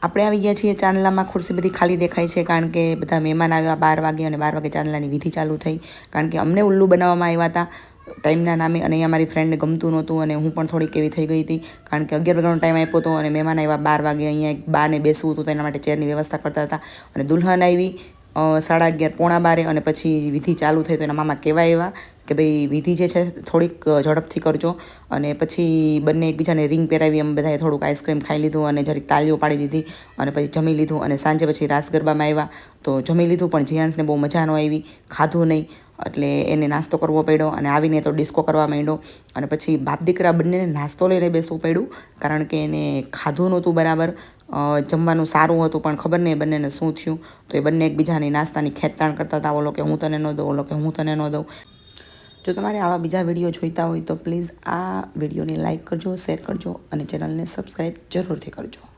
આપણે આવી ગયા છીએ ચાંદલામાં. ખુરશી બધી ખાલી દેખાય છે કારણ કે બધા મહેમાન આવ્યા 12 વાગે અને 12 વાગે ચાંદલાની વિધિ ચાલુ થઈ કારણ કે અમને ઉલ્લુ બનાવવામાં આવ્યા હતા ટાઈમના નામે અને અહીંયા મારી ફ્રેન્ડને ગમતું નહોતું અને હું પણ થોડીક એવી થઈ ગઈ હતી કારણ કે 11 વાગ્યાનો ટાઈમ આપ્યો હતો અને મહેમાન આવ્યા 12 વાગે. અહીંયા એક બાને બેસવું હતું તો એના માટે ચેરની વ્યવસ્થા કરતા હતા અને દુલ્હન આવી 11:30 પોણા 12 અને પછી વિધિ ચાલુ થઈ તો એના મામા કહેવા આવ્યા કે ભાઈ વિધિ જે છે થોડીક ઝડપથી કરજો અને પછી બંને એકબીજાને રિંગ પહેરાવી. અમે બધાએ થોડુંક આઈસ્ક્રીમ ખાઈ લીધું અને જરીક તાલીઓ પાડી દીધી અને પછી જમી લીધું અને સાંજે પછી રાસ ગરબામાં આવ્યા તો જમી લીધું પણ જીયાન્સને બહુ મજા ન આવી, ખાધું નહીં એટલે એને નાસ્તો કરવો પડ્યો અને આવીને તો ડિસ્કો કરવા માંડ્યો અને પછી બાપ દીકરા બંનેને નાસ્તો લઈને બેસવું પડ્યું કારણ કે એને ખાધું નહોતું બરાબર. જમવાનું સારું હતું પણ ખબર નહીં બંનેને શું થયું તો એ બંને એકબીજાની નાસ્તાની ખેંચતાણ કરતા હતા. ઓલો કે હું તને ન દઉં, ઓલો કે હું તને ન દઉં. જો તમારે આવા બીજા વિડીયો જોઈતા હોય તો પ્લીઝ આ વિડીયોને લાઇક કરજો, શેર કરજો અને ચેનલને સબસ્ક્રાઈબ જરૂરથી કરજો.